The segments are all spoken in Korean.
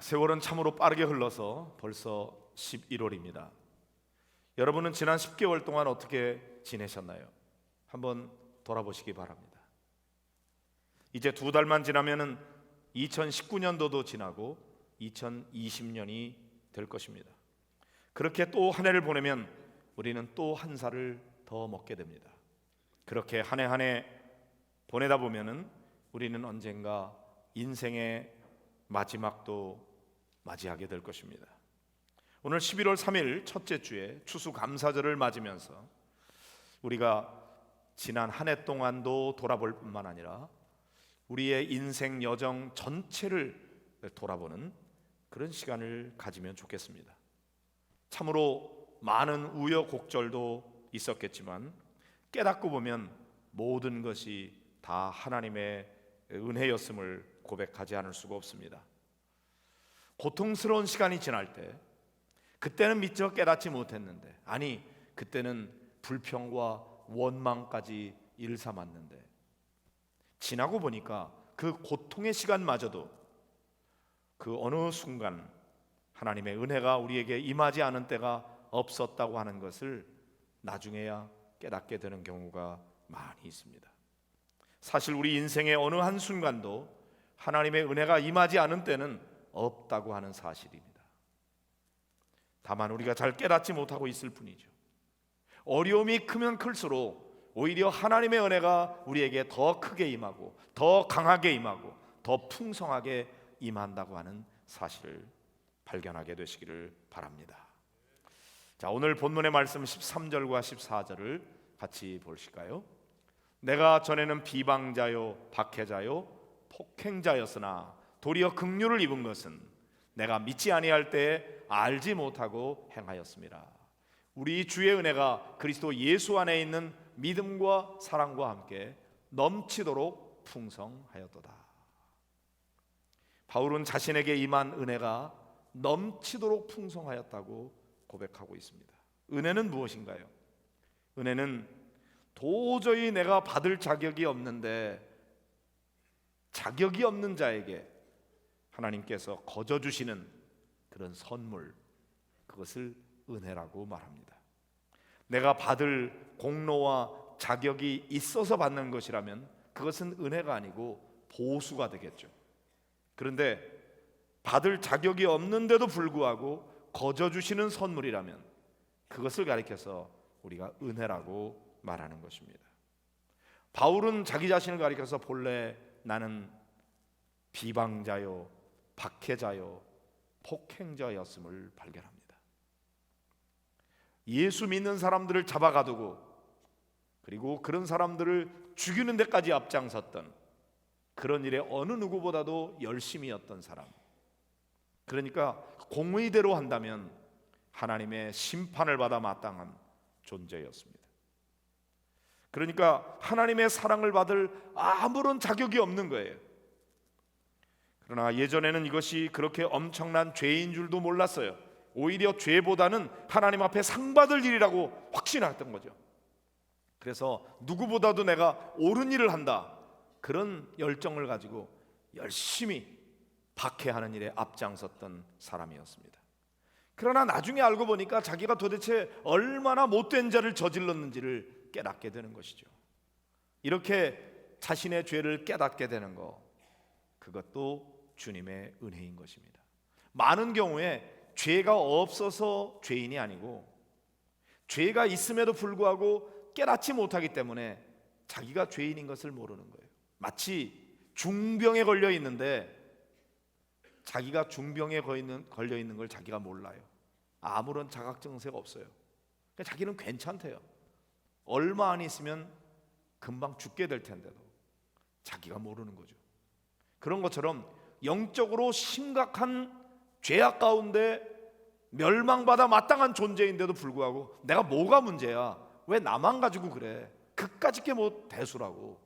세월은 참으로 빠르게 흘러서 벌써 11월입니다. 여러분은 지난 10개월 동안 어떻게 지내셨나요? 한번 돌아보시기 바랍니다. 이제 2달만 지나면은 2019년도도 지나고 2020년이 될 것입니다. 그렇게 또 한 해를 보내면 우리는 또 한 살을 더 먹게 됩니다. 그렇게 한 해 한 해 보내다 보면은 우리는 언젠가 인생의 마지막도 맞이하게 될 것입니다. 오늘 11월 3일 첫째 주에 추수감사절을 맞으면서 우리가 지난 한 해 동안도 돌아볼 뿐만 아니라 우리의 인생 여정 전체를 돌아보는 그런 시간을 가지면 좋겠습니다. 참으로 많은 우여곡절도 있었겠지만 깨닫고 보면 모든 것이 다 하나님의 은혜였음을 고백하지 않을 수가 없습니다. 고통스러운 시간이 지날 때 그때는 미처 깨닫지 못했는데, 아니 그때는 불평과 원망까지 일삼았는데 지나고 보니까 그 고통의 시간마저도 그 어느 순간 하나님의 은혜가 우리에게 임하지 않은 때가 없었다고 하는 것을 나중에야 깨닫게 되는 경우가 많이 있습니다. 사실 우리 인생의 어느 한순간도 하나님의 은혜가 임하지 않은 때는 없다고 하는 사실입니다. 다만 우리가 잘 깨닫지 못하고 있을 뿐이죠. 어려움이 크면 클수록 오히려 하나님의 은혜가 우리에게 더 크게 임하고 더 강하게 임하고 더 풍성하게 임한다고 하는 사실을 발견하게 되시기를 바랍니다. 자, 오늘 본문의 말씀 13절과 14절을 같이 보실까요? 내가 전에는 비방자요 박해자요 폭행자였으나 도리어 긍휼을 입은 것은 내가 믿지 아니할 때에 알지 못하고 행하였습니다. 우리 주의 은혜가 그리스도 예수 안에 있는 믿음과 사랑과 함께 넘치도록 풍성하였도다. 바울은 자신에게 임한 은혜가 넘치도록 풍성하였다고 고백하고 있습니다. 은혜는 무엇인가요? 은혜는 도저히 내가 받을 자격이 없는데 자격이 없는 자에게 하나님께서 거저 주시는 그런 선물, 그것을 은혜라고 말합니다. 내가 받을 공로와 자격이 있어서 받는 것이라면 그것은 은혜가 아니고 보수가 되겠죠. 그런데 받을 자격이 없는데도 불구하고 거저 주시는 선물이라면 그것을 가리켜서 우리가 은혜라고 말하는 것입니다. 바울은 자기 자신을 가리켜서 본래 나는 비방자요 박해자요 폭행자였음을 발견합니다. 예수 믿는 사람들을 잡아가두고 그리고 그런 사람들을 죽이는 데까지 앞장섰던, 그런 일에 어느 누구보다도 열심이었던 사람, 그러니까 공의대로 한다면 하나님의 심판을 받아 마땅한 존재였습니다. 그러니까 하나님의 사랑을 받을 아무런 자격이 없는 거예요. 그러나 예전에는 이것이 그렇게 엄청난 죄인 줄도 몰랐어요. 오히려 죄보다는 하나님 앞에 상 받을 일이라고 확신했던 거죠. 그래서 누구보다도 내가 옳은 일을 한다, 그런 열정을 가지고 열심히 박해하는 일에 앞장섰던 사람이었습니다. 그러나 나중에 알고 보니까 자기가 도대체 얼마나 못된 자를 저질렀는지를 깨닫게 되는 것이죠. 이렇게 자신의 죄를 깨닫게 되는 것, 그것도 주님의 은혜인 것입니다. 많은 경우에 죄가 없어서 죄인이 아니고 죄가 있음에도 불구하고 깨닫지 못하기 때문에 자기가 죄인인 것을 모르는 거예요. 마치 중병에 걸려 있는데 자기가 중병에 걸려 있는 걸 자기가 몰라요. 아무런 자각 증세가 없어요. 그러니까 자기는 괜찮대요. 얼마 안 있으면 금방 죽게 될 텐데도 자기가 모르는 거죠. 그런 것처럼 영적으로 심각한 죄악 가운데 멸망받아 마땅한 존재인데도 불구하고 내가 뭐가 문제야? 왜 나만 가지고 그래? 그까짓 게 뭐 대수라고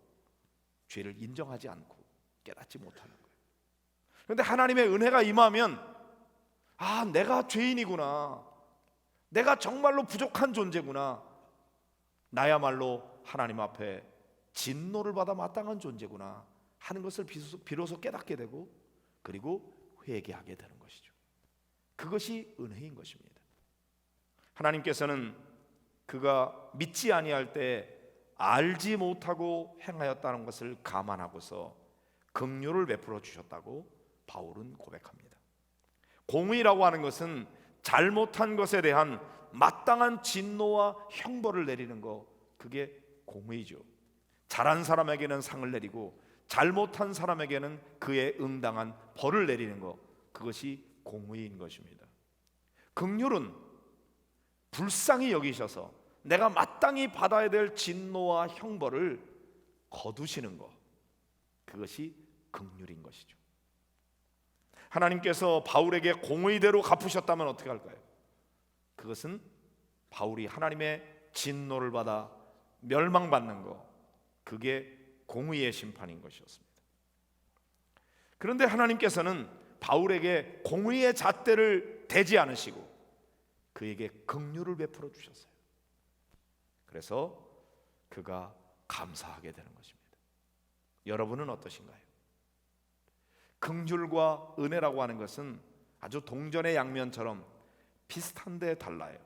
죄를 인정하지 않고 깨닫지 못하는 거예요. 그런데 하나님의 은혜가 임하면 아, 내가 죄인이구나, 내가 정말로 부족한 존재구나, 나야말로 하나님 앞에 진노를 받아 마땅한 존재구나 하는 것을 비로소 깨닫게 되고, 그리고 회개하게 되는 것이죠. 그것이 은혜인 것입니다. 하나님께서는 그가 믿지 아니할 때 알지 못하고 행하였다는 것을 감안하고서 긍휼을 베풀어 주셨다고 바울은 고백합니다. 공의라고 하는 것은 잘못한 것에 대한 마땅한 진노와 형벌을 내리는 것, 그게 공의죠. 잘한 사람에게는 상을 내리고 잘못한 사람에게는 그에 응당한 벌을 내리는 것, 그것이 공의인 것입니다. 긍휼은 불쌍히 여기셔서 내가 마땅히 받아야 될 진노와 형벌을 거두시는 것, 그것이 긍휼인 것이죠. 하나님께서 바울에게 공의대로 갚으셨다면 어떻게 할까요? 그것은 바울이 하나님의 진노를 받아 멸망받는 것, 그게 공의의 심판인 것이었습니다. 그런데 하나님께서는 바울에게 공의의 잣대를 대지 않으시고 그에게 긍휼을 베풀어 주셨어요. 그래서 그가 감사하게 되는 것입니다. 여러분은 어떠신가요? 긍휼과 은혜라고 하는 것은 아주 동전의 양면처럼 비슷한데 달라요.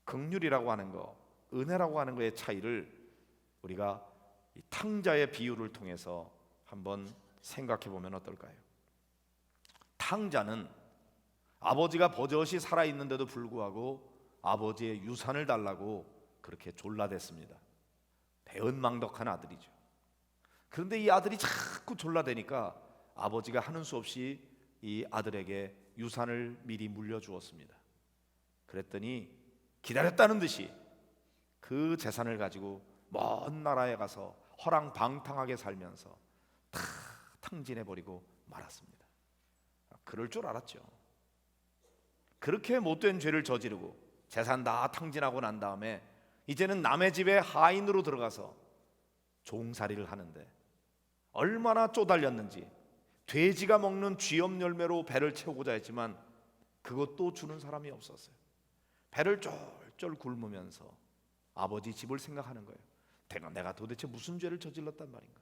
긍휼이라고 하는 것, 은혜라고 하는 것의 차이를 우리가 이 탕자의 비유를 통해서 한번 생각해 보면 어떨까요? 탕자는 아버지가 버젓이 살아있는데도 불구하고 아버지의 유산을 달라고 그렇게 졸라댔습니다. 배은망덕한 아들이죠. 그런데 이 아들이 자꾸 졸라대니까 아버지가 하는 수 없이 이 아들에게 유산을 미리 물려주었습니다. 그랬더니 기다렸다는 듯이 그 재산을 가지고 먼 나라에 가서 허랑방탕하게 살면서 다 탕진해버리고 말았습니다. 그럴 줄 알았죠. 그렇게 못된 죄를 저지르고 재산 다 탕진하고 난 다음에 이제는 남의 집에 하인으로 들어가서 종살이를 하는데 얼마나 쪼달렸는지, 돼지가 먹는 쥐염 열매로 배를 채우고자 했지만 그것도 주는 사람이 없었어요. 배를 쫄쫄 굶으면서 아버지 집을 생각하는 거예요. 내가 도대체 무슨 죄를 저질렀단 말인가?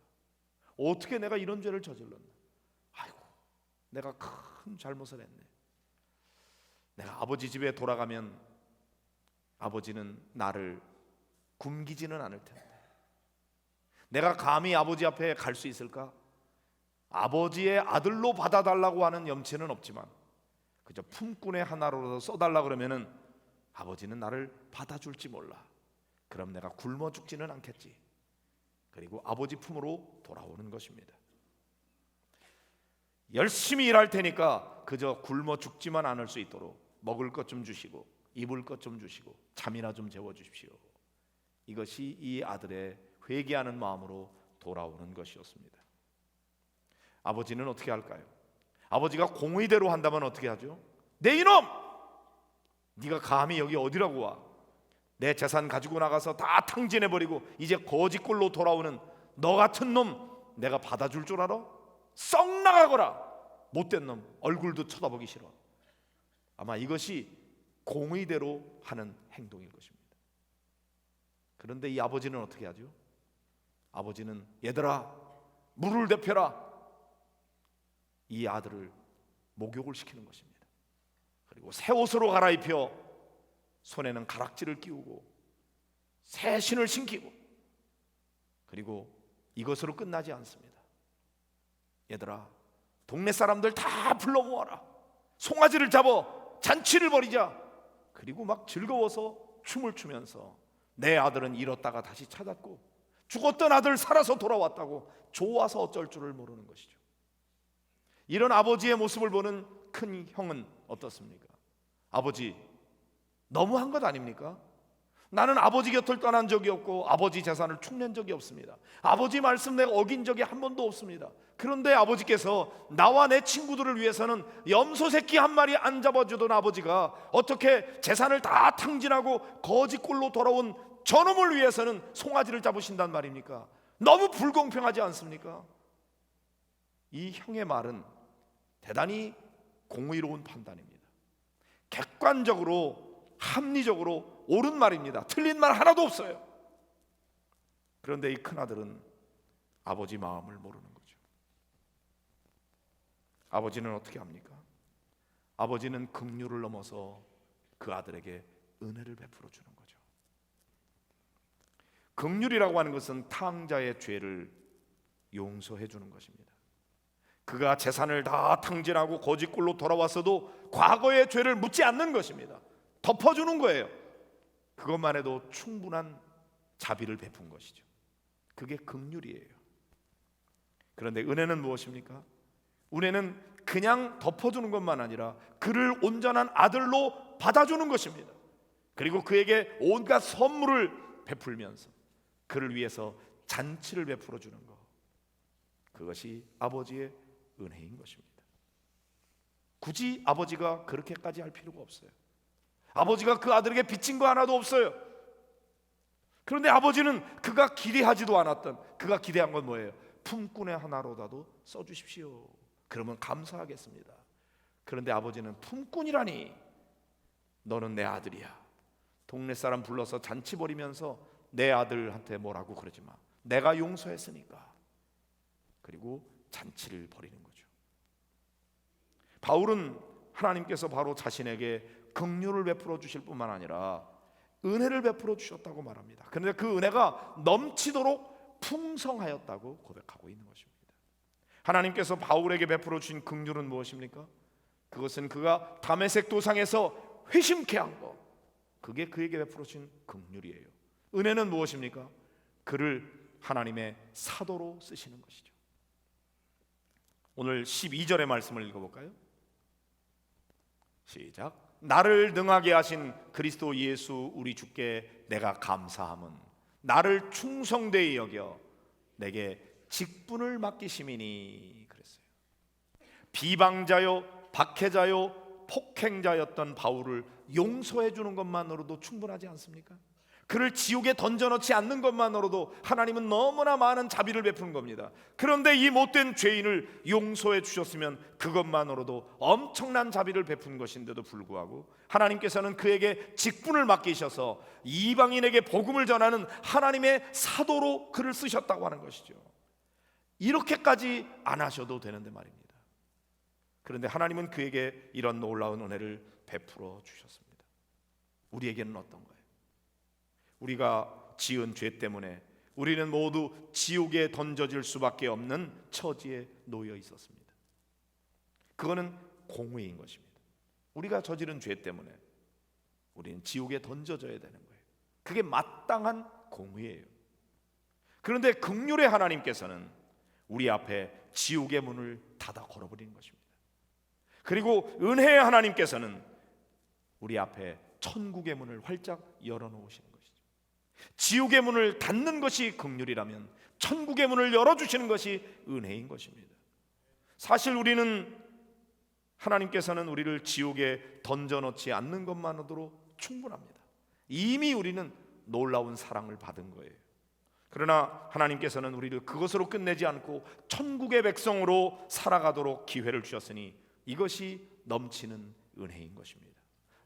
어떻게 내가 이런 죄를 저질렀나? 아이고, 내가 큰 잘못을 했네. 내가 아버지 집에 돌아가면 아버지는 나를 굶기지는 않을 텐데 내가 감히 아버지 앞에 갈 수 있을까? 아버지의 아들로 받아달라고 하는 염치는 없지만 그저 품꾼의 하나로라도 써달라 그러면은 아버지는 나를 받아줄지 몰라. 그럼 내가 굶어 죽지는 않겠지. 그리고 아버지 품으로 돌아오는 것입니다. 열심히 일할 테니까 그저 굶어 죽지만 않을 수 있도록 먹을 것 좀 주시고 입을 것 좀 주시고 잠이나 좀 재워주십시오. 이것이 이 아들의 회개하는 마음으로 돌아오는 것이었습니다. 아버지는 어떻게 할까요? 아버지가 공의대로 한다면 어떻게 하죠? 내 이놈! 네가 감히 여기 어디라고 와? 내 재산 가지고 나가서 다 탕진해버리고 이제 거지꼴로 돌아오는 너 같은 놈 내가 받아줄 줄 알아? 썩 나가거라! 못된 놈, 얼굴도 쳐다보기 싫어. 아마 이것이 공의대로 하는 행동일 것입니다. 그런데 이 아버지는 어떻게 하죠? 아버지는 얘들아 물을 데펴라, 이 아들을 목욕을 시키는 것입니다. 그리고 새 옷으로 갈아입혀 손에는 가락지를 끼우고 새 신을 신기고, 그리고 이것으로 끝나지 않습니다. 얘들아 동네 사람들 다 불러 모아라, 송아지를 잡아 잔치를 벌이자. 그리고 막 즐거워서 춤을 추면서 내 아들은 잃었다가 다시 찾았고 죽었던 아들 살아서 돌아왔다고 좋아서 어쩔 줄을 모르는 것이죠. 이런 아버지의 모습을 보는 큰 형은 어떻습니까? 아버지 너무한 것 아닙니까? 나는 아버지 곁을 떠난 적이 없고 아버지 재산을 축낸 적이 없습니다. 아버지 말씀 내가 어긴 적이 한 번도 없습니다. 그런데 아버지께서 나와 내 친구들을 위해서는 염소 새끼 한 마리 안 잡아주던 아버지가 어떻게 재산을 다 탕진하고 거지꼴로 돌아온 저놈을 위해서는 송아지를 잡으신단 말입니까? 너무 불공평하지 않습니까? 이 형의 말은 대단히 공의로운 판단입니다. 객관적으로 합리적으로 옳은 말입니다. 틀린 말 하나도 없어요. 그런데 이 큰아들은 아버지 마음을 모르는 거죠. 아버지는 어떻게 합니까? 아버지는 긍휼을 넘어서 그 아들에게 은혜를 베풀어 주는 거죠. 긍휼이라고 하는 것은 탕자의 죄를 용서해 주는 것입니다. 그가 재산을 다 탕진하고 거짓골로 돌아왔어도 과거의 죄를 묻지 않는 것입니다. 덮어주는 거예요. 그것만 해도 충분한 자비를 베푼 것이죠. 그게 긍휼이에요. 그런데 은혜는 무엇입니까? 은혜는 그냥 덮어주는 것만 아니라 그를 온전한 아들로 받아주는 것입니다. 그리고 그에게 온갖 선물을 베풀면서 그를 위해서 잔치를 베풀어 주는 것, 그것이 아버지의 은혜인 것입니다. 굳이 아버지가 그렇게까지 할 필요가 없어요. 아버지가 그 아들에게 빚진 거 하나도 없어요. 그런데 아버지는 그가 기대하지도 않았던, 그가 기대한 건 뭐예요? 품꾼의 하나로라도 써주십시오. 그러면 감사하겠습니다. 그런데 아버지는 품꾼이라니, 너는 내 아들이야. 동네 사람 불러서 잔치 벌이면서 내 아들한테 뭐라고 그러지 마. 내가 용서했으니까. 그리고 잔치를 벌이는 거죠. 바울은 하나님께서 바로 자신에게 긍휼을 베풀어 주실 뿐만 아니라 은혜를 베풀어 주셨다고 말합니다. 그런데 그 은혜가 넘치도록 풍성하였다고 고백하고 있는 것입니다. 하나님께서 바울에게 베풀어 주신 긍휼은 무엇입니까? 그것은 그가 다메섹 도상에서 회심케 한 것, 그게 그에게 베풀어 주신 긍휼이에요. 은혜는 무엇입니까? 그를 하나님의 사도로 쓰시는 것이죠. 오늘 12절의 말씀을 읽어볼까요? 시작. 나를 능하게 하신 그리스도 예수 우리 주께 내가 감사함은 나를 충성되이 여겨 내게 직분을 맡기심이니 그랬어요. 비방자요 박해자요 폭행자였던 바울을 용서해 주는 것만으로도 충분하지 않습니까? 그를 지옥에 던져넣지 않는 것만으로도 하나님은 너무나 많은 자비를 베푸는 겁니다. 그런데 이 못된 죄인을 용서해 주셨으면 그것만으로도 엄청난 자비를 베푼 것인데도 불구하고 하나님께서는 그에게 직분을 맡기셔서 이방인에게 복음을 전하는 하나님의 사도로 그를 쓰셨다고 하는 것이죠. 이렇게까지 안 하셔도 되는데 말입니다. 그런데 하나님은 그에게 이런 놀라운 은혜를 베풀어 주셨습니다. 우리에게는 어떤 거예요? 우리가 지은 죄 때문에 우리는 모두 지옥에 던져질 수밖에 없는 처지에 놓여 있었습니다. 그거는 공의인 것입니다. 우리가 저지른 죄 때문에 우리는 지옥에 던져져야 되는 거예요. 그게 마땅한 공의예요. 그런데 긍휼의 하나님께서는 우리 앞에 지옥의 문을 닫아 걸어버리는 것입니다. 그리고 은혜의 하나님께서는 우리 앞에 천국의 문을 활짝 열어놓으시는 것이죠. 지옥의 문을 닫는 것이 긍휼이라면 천국의 문을 열어주시는 것이 은혜인 것입니다. 사실 우리는 하나님께서는 우리를 지옥에 던져넣지 않는 것만으로도 충분합니다. 이미 우리는 놀라운 사랑을 받은 거예요. 그러나 하나님께서는 우리를 그것으로 끝내지 않고 천국의 백성으로 살아가도록 기회를 주셨으니 이것이 넘치는 은혜인 것입니다.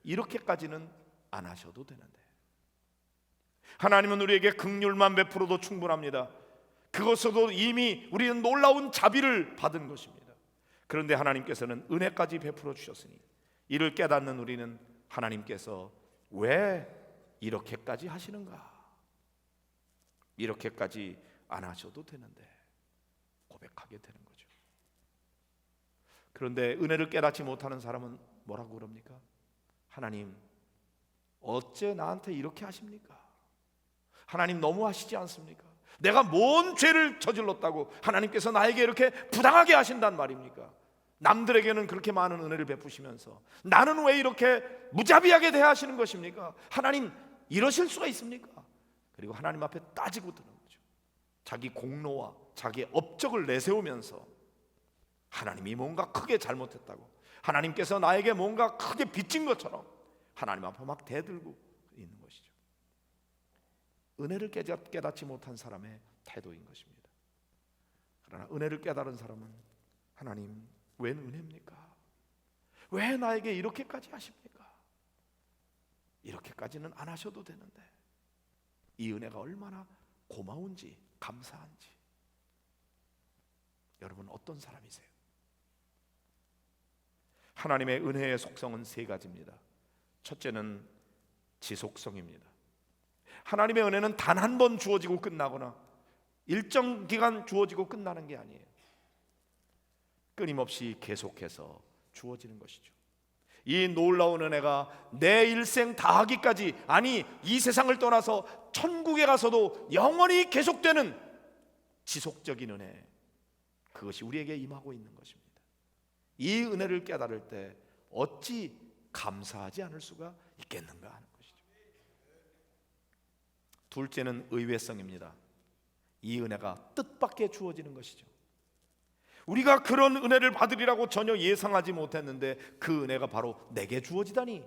이렇게까지는 안 하셔도 되는데 하나님은 우리에게 긍휼만 베풀어도 충분합니다. 그것으로도 이미 우리는 놀라운 자비를 받은 것입니다. 그런데 하나님께서는 은혜까지 베풀어 주셨으니 이를 깨닫는 우리는 하나님께서 왜 이렇게까지 하시는가? 이렇게까지 안 하셔도 되는데 고백하게 되는 거죠. 그런데 은혜를 깨닫지 못하는 사람은 뭐라고 그럽니까? 하나님, 어째 나한테 이렇게 하십니까? 하나님 너무하시지 않습니까? 내가 뭔 죄를 저질렀다고 하나님께서 나에게 이렇게 부당하게 하신단 말입니까? 남들에게는 그렇게 많은 은혜를 베푸시면서 나는 왜 이렇게 무자비하게 대하시는 것입니까? 하나님 이러실 수가 있습니까? 그리고 하나님 앞에 따지고 드는 거죠. 자기 공로와 자기의 업적을 내세우면서 하나님이 뭔가 크게 잘못했다고, 하나님께서 나에게 뭔가 크게 빚진 것처럼 하나님 앞에 막 대들고 있는 것이죠. 은혜를 깨닫지 못한 사람의 태도인 것입니다. 그러나 은혜를 깨달은 사람은 하나님 웬 은혜입니까? 왜 나에게 이렇게까지 하십니까? 이렇게까지는 안 하셔도 되는데 이 은혜가 얼마나 고마운지 감사한지. 여러분 어떤 사람이세요? 하나님의 은혜의 속성은 세 가지입니다. 첫째는 지속성입니다. 하나님의 은혜는 단 한 번 주어지고 끝나거나 일정 기간 주어지고 끝나는 게 아니에요. 끊임없이 계속해서 주어지는 것이죠. 이 놀라운 은혜가 내 일생 다하기까지, 아니 이 세상을 떠나서 천국에 가서도 영원히 계속되는 지속적인 은혜, 그것이 우리에게 임하고 있는 것입니다. 이 은혜를 깨달을 때 어찌 감사하지 않을 수가 있겠는가 하는 것이죠. 둘째는 의외성입니다. 이 은혜가 뜻밖의 주어지는 것이죠. 우리가 그런 은혜를 받으리라고 전혀 예상하지 못했는데 그 은혜가 바로 내게 주어지다니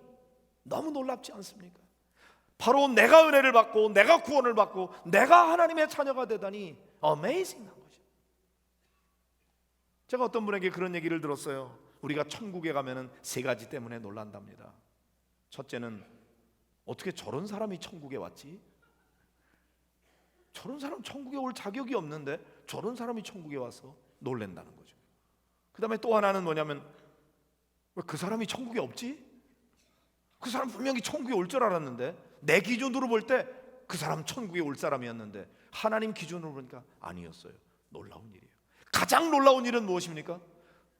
너무 놀랍지 않습니까? 바로 내가 은혜를 받고 내가 구원을 받고 내가 하나님의 자녀가 되다니 어메이징한 거죠. 제가 어떤 분에게 그런 얘기를 들었어요. 우리가 천국에 가면은 세 가지 때문에 놀란답니다. 첫째는 어떻게 저런 사람이 천국에 왔지? 저런 사람 천국에 올 자격이 없는데 저런 사람이 천국에 와서 놀랜다는 거죠. 그 다음에 또 하나는 뭐냐면, 왜 그 사람이 천국에 없지? 그 사람 분명히 천국에 올 줄 알았는데, 내 기준으로 볼 때 그 사람 천국에 올 사람이었는데 하나님 기준으로 보니까 아니었어요. 놀라운 일이에요. 가장 놀라운 일은 무엇입니까?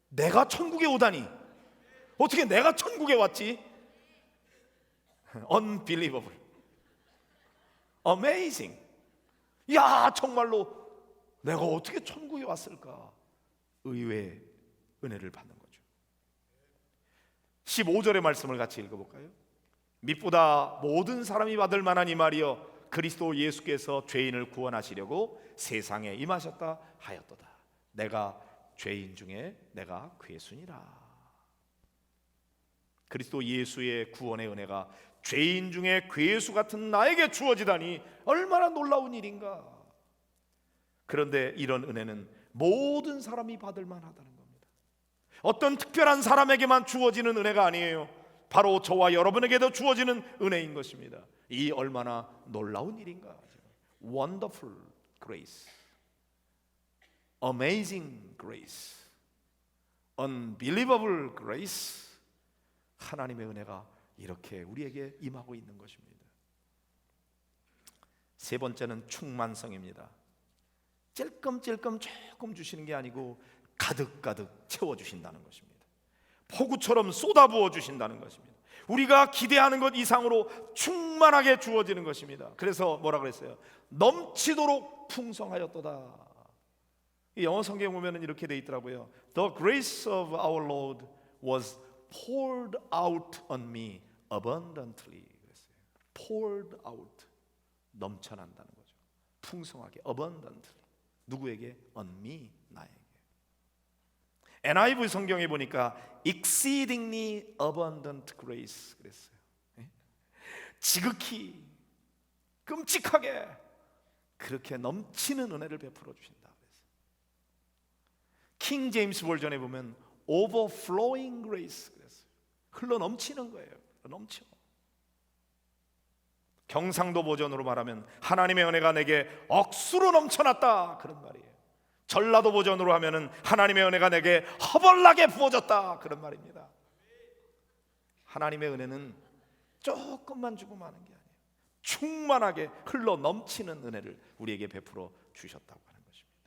내가 천국에 오다니, 어떻게 내가 천국에 왔지? Unbelievable, Amazing. 야, 정말로 내가 어떻게 천국에 왔을까? 의외의 은혜를 받는 거죠. 15절의 말씀을 같이 읽어볼까요? 밑보다 모든 사람이 받을 만한 이 말이여, 그리스도 예수께서 죄인을 구원하시려고 세상에 임하셨다 하였도다. 내가 죄인 중에 내가 괴순이라. 그리스도 예수의 구원의 은혜가 죄인 중에 괴수 같은 나에게 주어지다니 얼마나 놀라운 일인가. 그런데 이런 은혜는 모든 사람이 받을 만하다는 겁니다. 어떤 특별한 사람에게만 주어지는 은혜가 아니에요. 바로 저와 여러분에게도 주어지는 은혜인 것입니다. 이 얼마나 놀라운 일인가. Wonderful grace, Amazing grace, Unbelievable grace. 하나님의 은혜가 이렇게 우리에게 임하고 있는 것입니다. 세 번째는 충만성입니다. 찔끔찔끔 조금 주시는 게 아니고 가득가득 채워주신다는 것입니다. 폭우처럼 쏟아부어 주신다는 것입니다. 우리가 기대하는 것 이상으로 충만하게 주어지는 것입니다. 그래서 뭐라 그랬어요? 넘치도록 풍성하였도다. 이 영어 성경에 보면 이렇게 돼 있더라고요. The grace of our Lord was poured out on me abundantly. 그랬어요. poured out, 넘쳐난다는 거죠. 풍성하게, abundantly. 누구에게? on me, 나에게. NIV 성경에 보니까 exceedingly abundant grace 그랬어요. 지극히 끔찍하게 그렇게 넘치는 은혜를 베풀어 주신다 그랬어요. 킹 제임스 버전에 보면 overflowing grace 그랬어요. 흘러 넘치는 거예요. 넘쳐. 경상도 버전으로 말하면 하나님의 은혜가 내게 억수로 넘쳐났다 그런 말이에요. 전라도 버전으로 하면은 하나님의 은혜가 내게 허벌나게 부어졌다 그런 말입니다. 하나님의 은혜는 조금만 주고 마는 게 아니에요. 충만하게 흘러 넘치는 은혜를 우리에게 베풀어 주셨다고 하는 것입니다.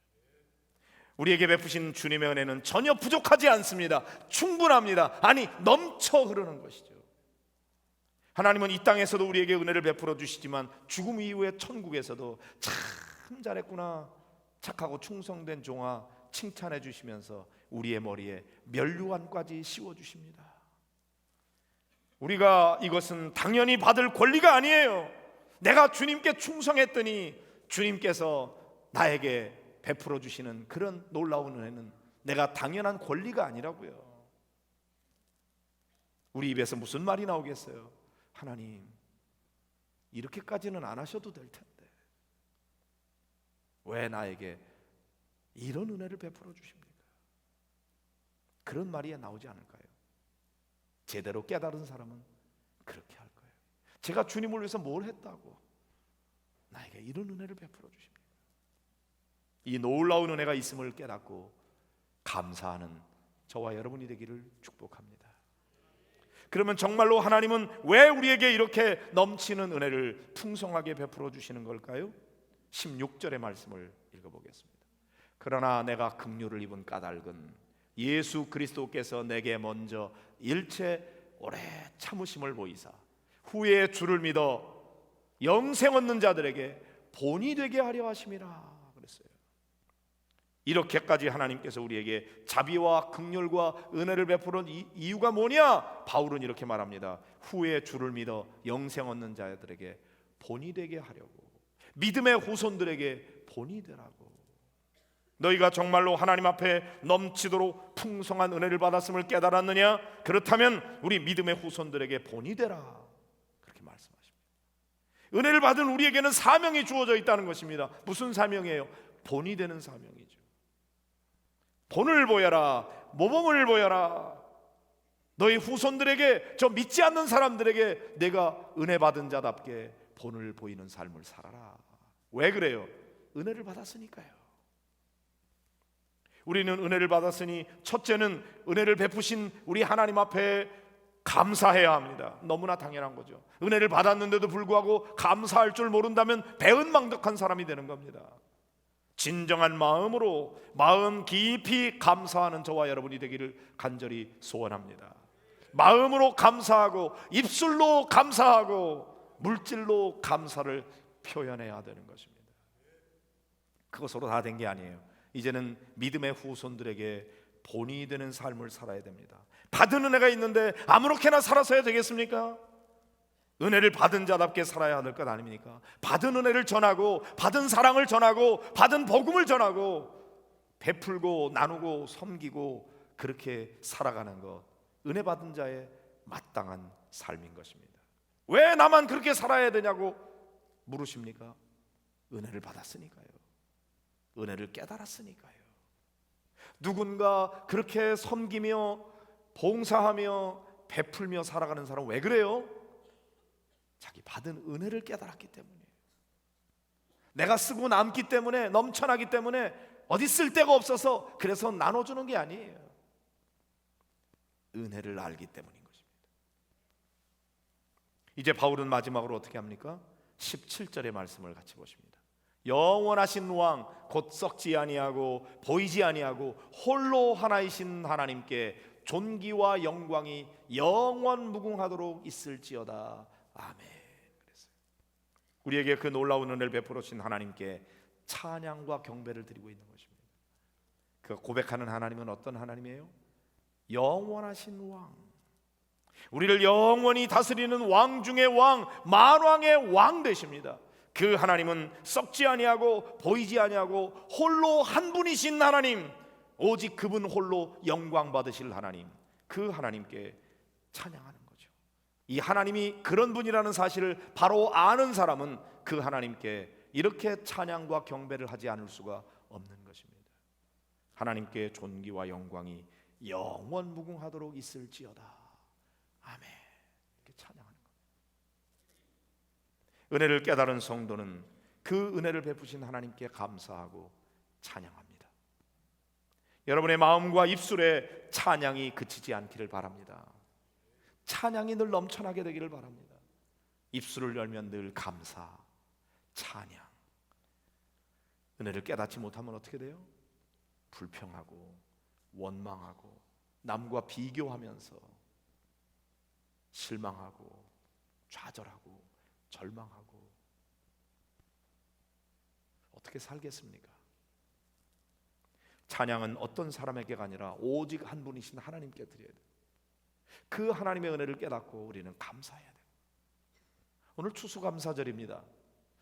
우리에게 베푸신 주님의 은혜는 전혀 부족하지 않습니다. 충분합니다. 아니 넘쳐 흐르는 것이죠. 하나님은 이 땅에서도 우리에게 은혜를 베풀어 주시지만 죽음 이후의 천국에서도 참 잘했구나, 착하고 충성된 종아 칭찬해 주시면서 우리의 머리에 면류관까지 씌워 주십니다. 우리가 이것은 당연히 받을 권리가 아니에요. 내가 주님께 충성했더니 주님께서 나에게 베풀어 주시는 그런 놀라운 은혜는 내가 당연한 권리가 아니라고요. 우리 입에서 무슨 말이 나오겠어요? 하나님, 이렇게까지는 안 하셔도 될 텐데 왜 나에게 이런 은혜를 베풀어 주십니까? 그런 말이 나오지 않을까요? 제대로 깨달은 사람은 그렇게 할 거예요. 제가 주님을 위해서 뭘 했다고 나에게 이런 은혜를 베풀어 주십니까? 이 놀라운 은혜가 있음을 깨닫고 감사하는 저와 여러분이 되기를 축복합니다. 그러면 정말로 하나님은 왜 우리에게 이렇게 넘치는 은혜를 풍성하게 베풀어 주시는 걸까요? 16절의 말씀을 읽어보겠습니다. 그러나 내가 긍휼을 입은 까닭은 예수 그리스도께서 내게 먼저 일체 오래 참으심을 보이사 후에 주를 믿어 영생 얻는 자들에게 본이 되게 하려 하심이라 그랬어요. 이렇게까지 하나님께서 우리에게 자비와 긍휼과 은혜를 베푸는 이유가 뭐냐? 바울은 이렇게 말합니다. 후에 주를 믿어 영생 얻는 자들에게 본이 되게 하려고, 믿음의 후손들에게 본이 되라고. 너희가 정말로 하나님 앞에 넘치도록 풍성한 은혜를 받았음을 깨달았느냐? 그렇다면 우리 믿음의 후손들에게 본이 되라, 그렇게 말씀하십니다. 은혜를 받은 우리에게는 사명이 주어져 있다는 것입니다. 무슨 사명이에요? 본이 되는 사명이죠. 본을 보여라, 모범을 보여라. 너희 후손들에게, 저 믿지 않는 사람들에게 내가 은혜 받은 자답게 본을 보이는 삶을 살아라. 왜 그래요? 은혜를 받았으니까요. 우리는 은혜를 받았으니 첫째는 은혜를 베푸신 우리 하나님 앞에 감사해야 합니다. 너무나 당연한 거죠. 은혜를 받았는데도 불구하고 감사할 줄 모른다면 배은망덕한 사람이 되는 겁니다. 진정한 마음으로 마음 깊이 감사하는 저와 여러분이 되기를 간절히 소원합니다. 마음으로 감사하고 입술로 감사하고 물질로 감사를 표현해야 되는 것입니다. 그것으로 다 된 게 아니에요. 이제는 믿음의 후손들에게 본이 되는 삶을 살아야 됩니다. 받은 은혜가 있는데 아무렇게나 살아서야 되겠습니까? 은혜를 받은 자답게 살아야 할 것 아닙니까? 받은 은혜를 전하고, 받은 사랑을 전하고, 받은 복음을 전하고, 베풀고 나누고 섬기고 그렇게 살아가는 것, 은혜 받은 자의 마땅한 삶인 것입니다. 왜 나만 그렇게 살아야 되냐고 물으십니까? 은혜를 받았으니까요. 은혜를 깨달았으니까요. 누군가 그렇게 섬기며 봉사하며 베풀며 살아가는 사람은 왜 그래요? 자기 받은 은혜를 깨달았기 때문이에요. 내가 쓰고 남기 때문에, 넘쳐나기 때문에, 어디 쓸 데가 없어서 그래서 나눠주는 게 아니에요. 은혜를 알기 때문인 것입니다. 이제 바울은 마지막으로 어떻게 합니까? 17절의 말씀을 같이 보십니다. 영원하신 왕 곧 썩지 아니하고 보이지 아니하고 홀로 하나이신 하나님께 존귀와 영광이 영원 무궁하도록 있을지어다. 아멘. 그랬어요. 우리에게 그 놀라운 은혜를 베풀어 주신 하나님께 찬양과 경배를 드리고 있는 것입니다. 그 고백하는 하나님은 어떤 하나님이에요? 영원하신 왕, 우리를 영원히 다스리는 왕 중의 왕, 만왕의 왕 되십니다. 그 하나님은 썩지 아니하고 보이지 아니하고 홀로 한 분이신 하나님, 오직 그분 홀로 영광 받으실 하나님, 그 하나님께 찬양하는 거죠. 이 하나님이 그런 분이라는 사실을 바로 아는 사람은 그 하나님께 이렇게 찬양과 경배를 하지 않을 수가 없는 것입니다. 하나님께 존귀와 영광이 영원 무궁하도록 있을지어다. 아멘. 이렇게 찬양하는 것. 은혜를 깨달은 성도는 그 은혜를 베푸신 하나님께 감사하고 찬양합니다. 여러분의 마음과 입술에 찬양이 그치지 않기를 바랍니다. 찬양이 늘 넘쳐나게 되기를 바랍니다. 입술을 열면 늘 감사, 찬양. 은혜를 깨닫지 못하면 어떻게 돼요? 불평하고 원망하고 남과 비교하면서 실망하고 좌절하고 절망하고 어떻게 살겠습니까? 찬양은 어떤 사람에게가 아니라 오직 한 분이신 하나님께 드려야 돼요. 그 하나님의 은혜를 깨닫고 우리는 감사해야 돼요. 오늘 추수감사절입니다.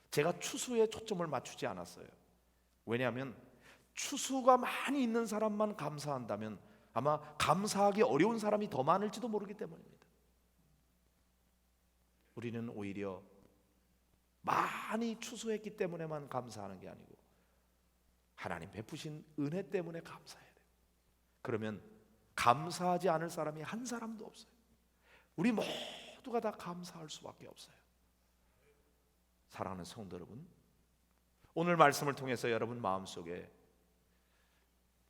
제가 추수에 초점을 맞추지 않았어요. 왜냐하면 추수가 많이 있는 사람만 감사한다면 아마 감사하기 어려운 사람이 더 많을지도 모르기 때문입니다. 우리는 오히려 많이 추수했기 때문에만 감사하는 게 아니고 하나님 베푸신 은혜 때문에 감사해야 돼요. 그러면 감사하지 않을 사람이 한 사람도 없어요. 우리 모두가 다 감사할 수밖에 없어요. 사랑하는 성도 여러분, 오늘 말씀을 통해서 여러분 마음속에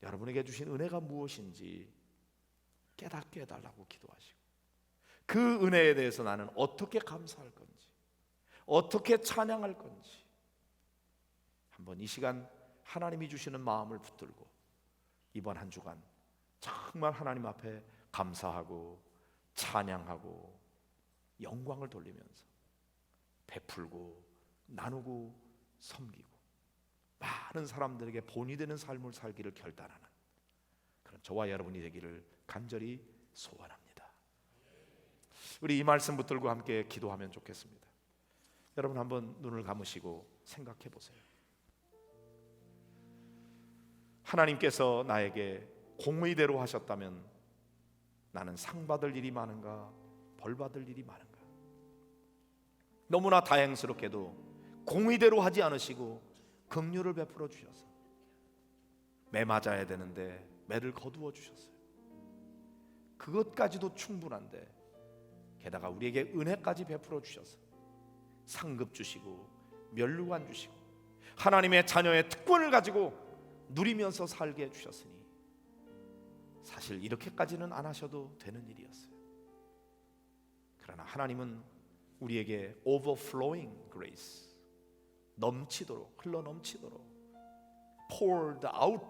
여러분에게 주신 은혜가 무엇인지 깨닫게 해달라고 기도하시고, 그 은혜에 대해서 나는 어떻게 감사할 건지, 어떻게 찬양할 건지 한번 이 시간 하나님이 주시는 마음을 붙들고 이번 한 주간 정말 하나님 앞에 감사하고 찬양하고 영광을 돌리면서 베풀고 나누고 섬기고 많은 사람들에게 본이 되는 삶을 살기를 결단하는 그런 저와 여러분이 되기를 간절히 소원합니다. 우리 이 말씀 붙들고 함께 기도하면 좋겠습니다. 여러분 한번 눈을 감으시고 생각해 보세요. 하나님께서 나에게 공의대로 하셨다면 나는 상 받을 일이 많은가, 벌 받을 일이 많은가? 너무나 다행스럽게도 공의대로 하지 않으시고 긍휼을 베풀어 주셔서 매 맞아야 되는데 매를 거두어 주셨어요. 그것까지도 충분한데 게다가 우리에게 은혜까지 베풀어 주셔서 상급 주시고 면류관 주시고 하나님의 자녀의 특권을 가지고 누리면서 살게 해주셨으니 사실 이렇게까지는 안 하셔도 되는 일이었어요. 그러나 하나님은 우리에게 overflowing grace, 넘치도록, 흘러 넘치도록 poured out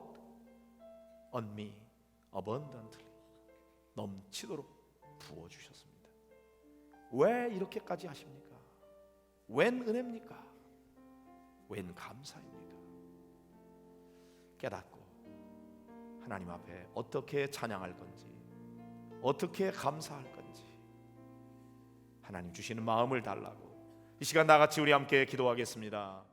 on me abundantly, 넘치도록 부어주셨습니다. 왜 이렇게까지 하십니까? 웬 은혜입니까? 웬 감사입니까? 깨닫고 하나님 앞에 어떻게 찬양할 건지, 어떻게 감사할 건지 하나님 주시는 마음을 달라고 이 시간 다 같이 우리 함께 기도하겠습니다.